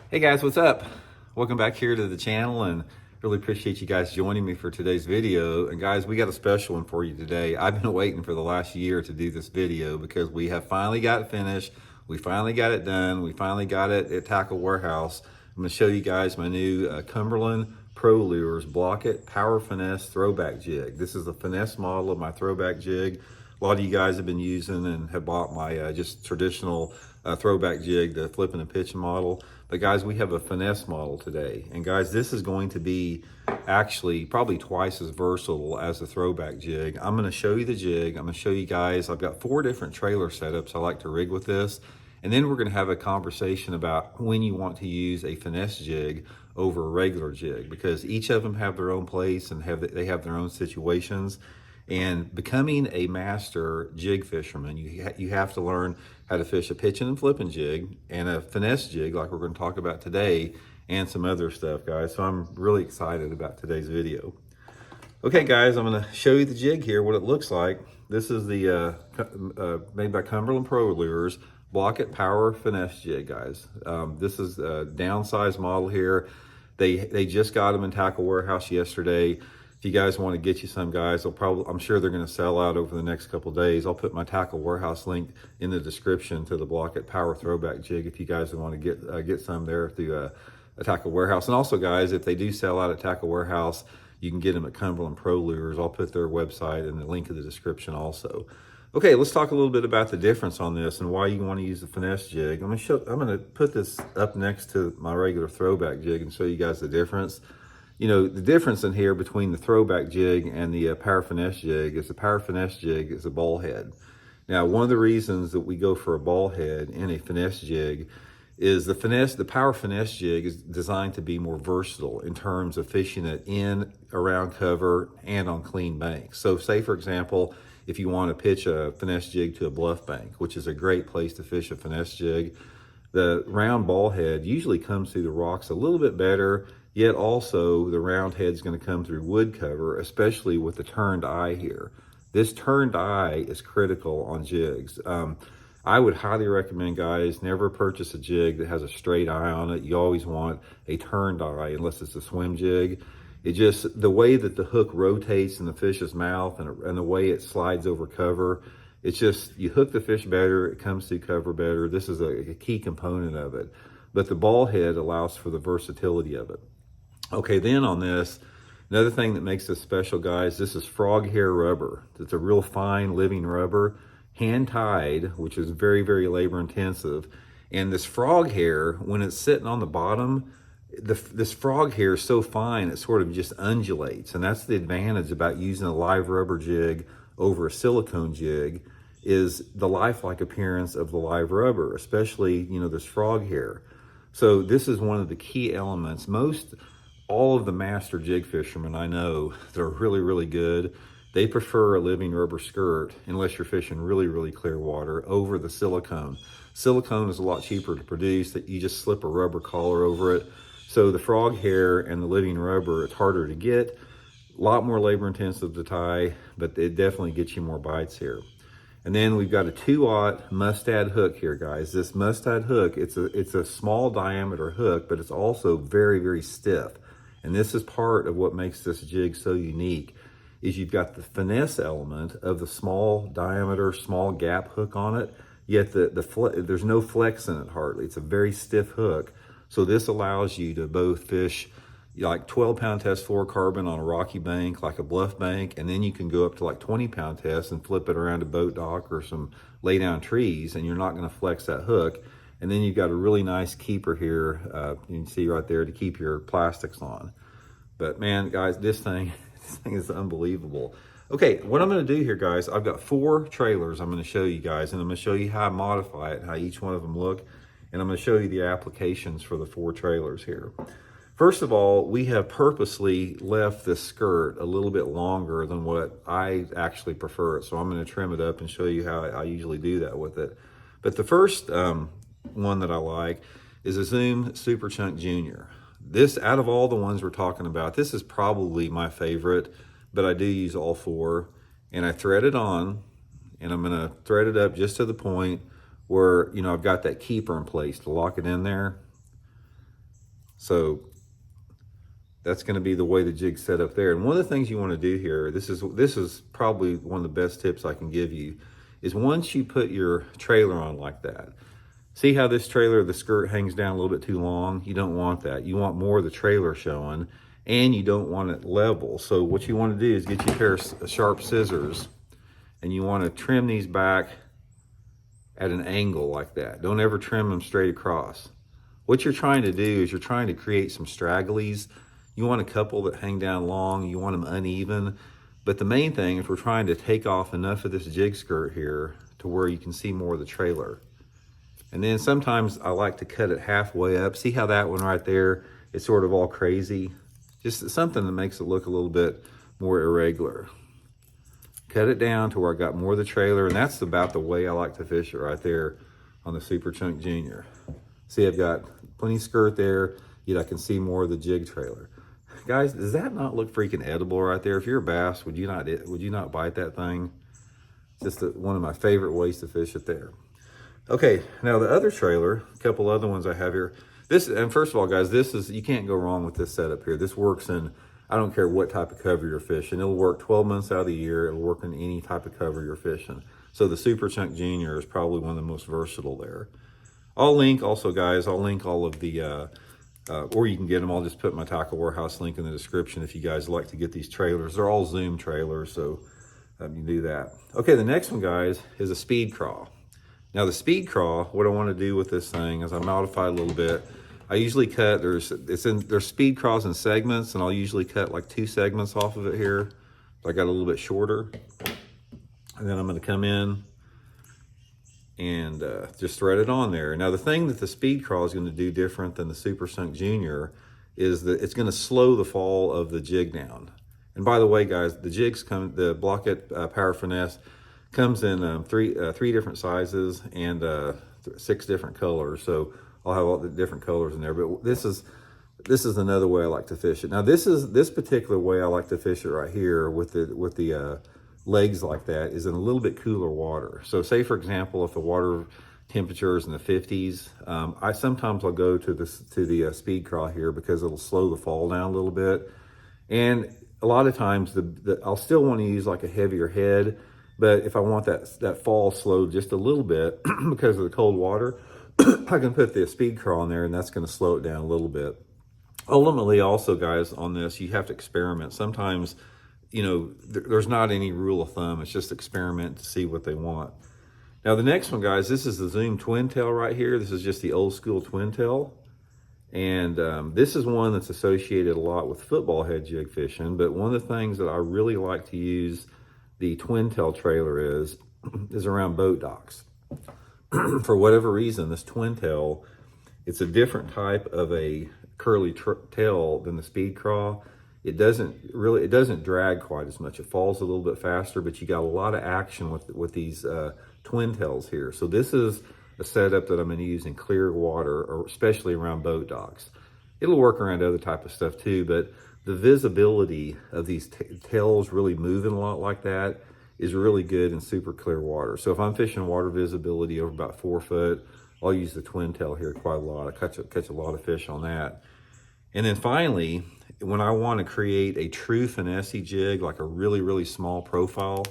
Hey guys, what's up? Welcome back here to the channel, and really appreciate you guys joining me for today's video. And guys, we got a special one for you today. I've been waiting for the last year to do this video because we have finally got it finished. We finally got it done. We finally got it at Tackle Warehouse. I'm going to show you guys my new Cumberland Pro Lures Blaukat Power Finesse Throwback Jig. This is a finesse model of my throwback jig. A lot of you guys have been using and have bought my just traditional throwback jig, the flipping and pitching model. But guys, we have a finesse model today. And guys, this is going to be actually probably twice as versatile as the throwback jig. I'm gonna show you the jig. I'm gonna show you guys, I've got 4 different trailer setups I like to rig with this. And then we're gonna have a conversation about when you want to use a finesse jig over a regular jig, because each of them have their own place and they have their own situations. And becoming a master jig fisherman, you have to learn how to fish a pitching and flipping jig and a finesse jig like we're going to talk about today, and some other stuff, guys. So I'm really excited about today's video. Okay, guys, I'm going to show you the jig here, what it looks like. This is the made by Cumberland Pro Lures Blaukat Power Finesse Jig, guys. This is a downsized model here. They just got them in Tackle Warehouse yesterday. If you guys want to get you some, guys, I'm sure they're going to sell out over the next couple of days. I'll put my Tackle Warehouse link in the description to the Blaukat Power Throwback Jig if you guys want to get some there through a Tackle Warehouse. And also, guys, if they do sell out at Tackle Warehouse, you can get them at Cumberland Pro Lures. I'll put their website in the link in the description also. Okay, let's talk a little bit about the difference on this and why you want to use the finesse jig. I'm going to put this up next to my regular throwback jig and show you guys the difference. You know, the difference in here between the throwback jig and the power finesse jig is the power finesse jig is a ball head. Now, one of the reasons that we go for a ball head in a finesse jig is the power finesse jig is designed to be more versatile in terms of fishing it in, around cover, and on clean banks. So say, for example, if you want to pitch a finesse jig to a bluff bank, which is a great place to fish a finesse jig, the round ball head usually comes through the rocks a little bit better, yet also the round head is going to come through wood cover, especially with the turned eye here. This turned eye is critical on jigs. I would highly recommend, guys, never purchase a jig that has a straight eye on it. You always want a turned eye unless it's a swim jig. It just, the way that the hook rotates in the fish's mouth and the way it slides over cover, it's just, you hook the fish better, it comes through cover better. This is a key component of it. But the ball head allows for the versatility of it. Okay, then on this, another thing that makes this special, guys, this is frog hair rubber. It's a real fine living rubber, hand tied, which is very, very labor intensive. And this frog hair, when it's sitting on the bottom, this frog hair is so fine, it sort of just undulates. And that's the advantage about using a live rubber jig over a silicone jig, is the lifelike appearance of the live rubber, especially, you know, this frog hair. So this is one of the key elements. All of the master jig fishermen I know that are really, really good, they prefer a living rubber skirt, unless you're fishing really, really clear water, over the silicone. Silicone is a lot cheaper to produce, that you just slip a rubber collar over it. So the frog hair and the living rubber, it's harder to get, a lot more labor intensive to tie, but it definitely gets you more bites here. And then we've got a 2/0 mustad hook here, guys. This mustad hook, it's a small diameter hook, but it's also very, very stiff. And this is part of what makes this jig so unique, is you've got the finesse element of the small diameter, small gap hook on it, yet there's no flex in it hardly. It's a very stiff hook. So this allows you to both fish like 12-pound test fluorocarbon on a rocky bank, like a bluff bank, and then you can go up to like 20-pound test and flip it around a boat dock or some lay down trees, and you're not going to flex that hook. And then you've got a really nice keeper here, you can see right there, to keep your plastics on. But man, guys, this thing is unbelievable. Okay, what I'm going to do here, guys, I've got 4 trailers I'm going to show you guys, and I'm going to show you how I modify it, how each one of them look, and I'm going to show you the applications for the 4 trailers here. First of all, we have purposely left this skirt a little bit longer than what I actually prefer it, so I'm going to trim it up and show you how I usually do that with it. But the first one that I like is a Zoom Super Chunk Junior. This, out of all the ones we're talking about, this is probably my favorite, but I do use all 4. And I thread it on, and I'm gonna thread it up just to the point where, you know, I've got that keeper in place to lock it in there. So that's going to be the way the jig's set up there. And one of the things you want to do here, this is probably one of the best tips I can give you, is once you put your trailer on like that, see how this trailer, the skirt hangs down a little bit too long? You don't want that. You want more of the trailer showing, and you don't want it level. So what you want to do is get you a pair of sharp scissors, and you want to trim these back at an angle like that. Don't ever trim them straight across. What you're trying to do is you're trying to create some stragglies. You want a couple that hang down long, you want them uneven. But the main thing is we're trying to take off enough of this jig skirt here to where you can see more of the trailer. And then sometimes I like to cut it halfway up. See how that one right there is sort of all crazy? Just something that makes it look a little bit more irregular. Cut it down to where I got more of the trailer, and that's about the way I like to fish it right there on the Super Chunk Junior. See, I've got plenty of skirt there, yet I can see more of the jig trailer. Guys, does that not look freaking edible right there? If you're a bass, would you not bite that thing? It's just one of my favorite ways to fish it there. Okay, now the other trailer, a couple other ones I have here. And first of all, guys, you can't go wrong with this setup here. This works in, I don't care what type of cover you're fishing. It'll work 12 months out of the year. It'll work in any type of cover you're fishing. So the Super Chunk Junior is probably one of the most versatile there. I'll link also, guys, I'll link all of the, or you can get them. I'll just put my Tackle Warehouse link in the description if you guys like to get these trailers. They're all Zoom trailers, so you can do that. Okay, the next one, guys, is a speed craw. Now the speed craw, what I want to do with this thing is I modify a little bit. I usually cut, there's speed craws in segments, and I'll usually cut like 2 segments off of it here. So I got a little bit shorter. And then I'm going to come in and just thread it on there. Now the thing that the speed craw is going to do different than the Super Chunk Junior is that it's going to slow the fall of the jig down. And by the way, guys, the Blaukat Power Finesse comes in three different sizes and 6 different colors. So I'll have all the different colors in there. But this is another way I like to fish it. Now this particular way I like to fish it right here with the legs like that is in a little bit cooler water. So say for example, if the water temperature is in the 50s, I'll go to the speed craw here because it'll slow the fall down a little bit. And a lot of times I'll still want to use like a heavier head, but if I want that fall slowed just a little bit because of the cold water, I can put the speed craw in there, and that's going to slow it down a little bit. Ultimately, also, guys, on this, you have to experiment. Sometimes, there's not any rule of thumb. It's just experiment to see what they want. Now, the next one, guys, this is the Zoom twin tail right here. This is just the old school twin tail. And this is one that's associated a lot with football head jig fishing. But one of the things that I really like to use the twin tail trailer is around boat docks. For whatever reason, this twin tail, it's a different type of a curly tail than the speed craw. It doesn't drag quite as much. It falls a little bit faster, but you got a lot of action with these twin tails here. So this is a setup that I'm going to use in clear water, or especially around boat docks. It'll work around other type of stuff too, but the visibility of these tails really moving a lot like that is really good in super clear water. So if I'm fishing water visibility over about 4 foot, I'll use the twin tail here quite a lot. I catch a lot of fish on that. And then finally, when I want to create a true finesse jig, like a really, really small profile,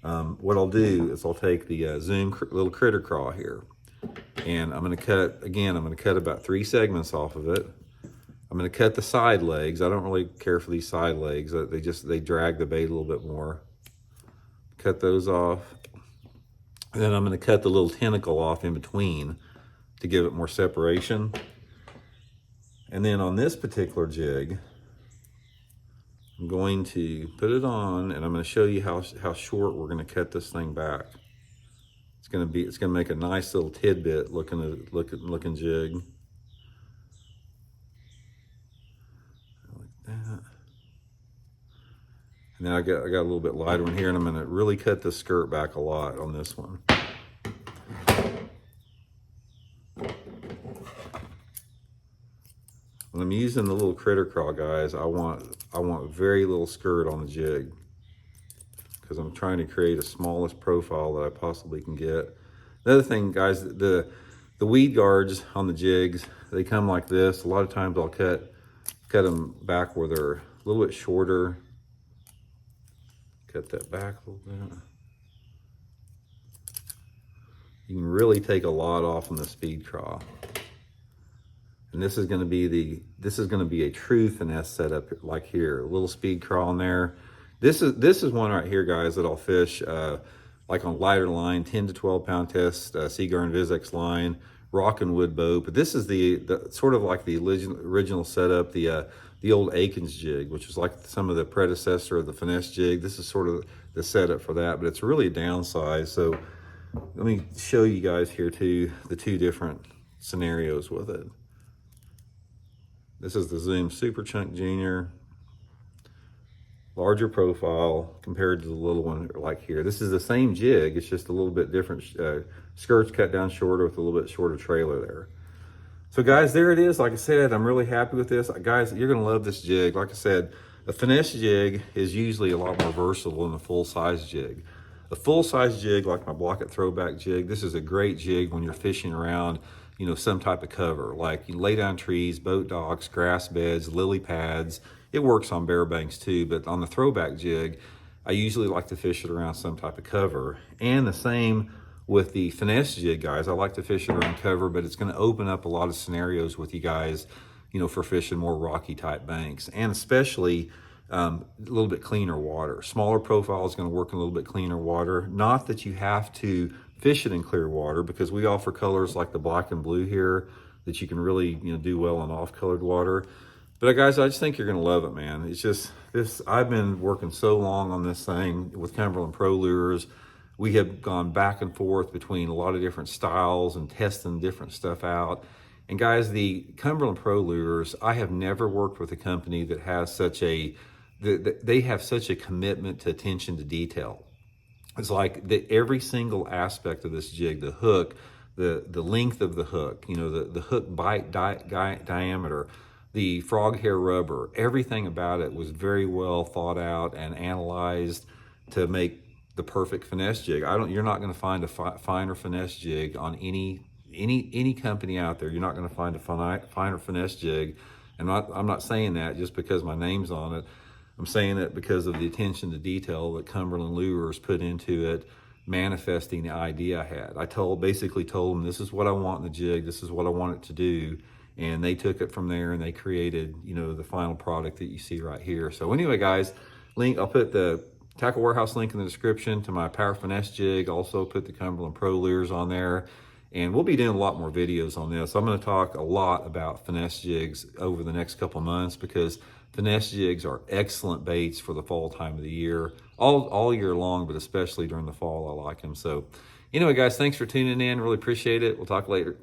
what I'll do is I'll take the Zoom little critter craw here, and I'm going to cut about 3 segments off of it. I'm going to cut the side legs. I don't really care for these side legs. They drag the bait a little bit more. Cut those off. And then I'm going to cut the little tentacle off in between to give it more separation. And then on this particular jig, I'm going to put it on, and I'm going to show you how short we're going to cut this thing back. It's going to make a nice little tidbit looking jig. Like that. And then I got a little bit lighter one here, and I'm going to really cut the skirt back a lot on this one. When I'm using the little critter craw, guys, I want very little skirt on the jig because I'm trying to create the smallest profile that I possibly can get. Another thing, guys, the The weed guards on the jigs, they come like this. A lot of times I'll cut them back where they're a little bit shorter. Cut that back a little bit. You can really take a lot off on the speed craw. And this is going to be a true finesse setup like here. A little speed craw in there. This is one right here, guys, that I'll fish like on lighter line, 10 to 12 pound test, Seaguar and Vizex line, rock and wood boat. But this is the sort of like the original setup, the old Akins jig, which is like some of the predecessor of the finesse jig. This is sort of the setup for that, but it's really downsized. So let me show you guys here too, the two different scenarios with it. This is the Zoom Super Chunk Junior. Larger profile compared to the little one like here. This is the same jig, it's just a little bit different. Skirts cut down shorter with a little bit shorter trailer there. So guys, there it is. Like I said, I'm really happy with this. Guys, you're gonna love this jig. Like I said, a finesse jig is usually a lot more versatile than a full-size jig. A full-size jig like my Blaukat Throwback jig, this is a great jig when you're fishing around, you know, some type of cover, like you lay down trees, boat docks, grass beds, lily pads. It works on bare banks too, but on the Throwback jig, I usually like to fish it around some type of cover. And the same with the finesse jig, guys. I like to fish it around cover, but it's gonna open up a lot of scenarios with you guys, you know, for fishing more rocky type banks, and especially a little bit cleaner water. Smaller profile is gonna work in a little bit cleaner water. Not that you have to fish it in clear water, because we offer colors like the black and blue here that you can really, you know, do well in off-colored water. But guys, I just think you're gonna love it, man. It's just this, I've been working so long on this thing with Cumberland Pro Lures. We have gone back and forth between a lot of different styles and testing different stuff out. And guys, the Cumberland Pro Lures, I have never worked with a company that has such a, they have such a commitment to attention to detail. It's like every single aspect of this jig, the hook, the length of the hook, you know, the hook bite diameter, the frog hair rubber, everything about it was very well thought out and analyzed to make the perfect finesse jig. You're not going to find a finer finesse jig on any company out there. You're not going to find a finer finesse jig. And I'm not saying that just because my name's on it. I'm saying it because of the attention to detail that Cumberland Lures put into it, manifesting the idea I had. I basically told them, this is what I want in the jig, this is what I want it to do, and they took it from there and they created, you know, the final product that you see right here. So anyway, guys, I'll put the Tackle Warehouse link in the description to my Power Finesse jig. Also put the Cumberland Pro Lures on there, and we'll be doing a lot more videos on this. I'm going to talk a lot about finesse jigs over the next couple months, because finesse jigs are excellent baits for the fall time of the year, all year long, but especially during the fall, I like them. So anyway, guys, thanks for tuning in. Really appreciate it. We'll talk later.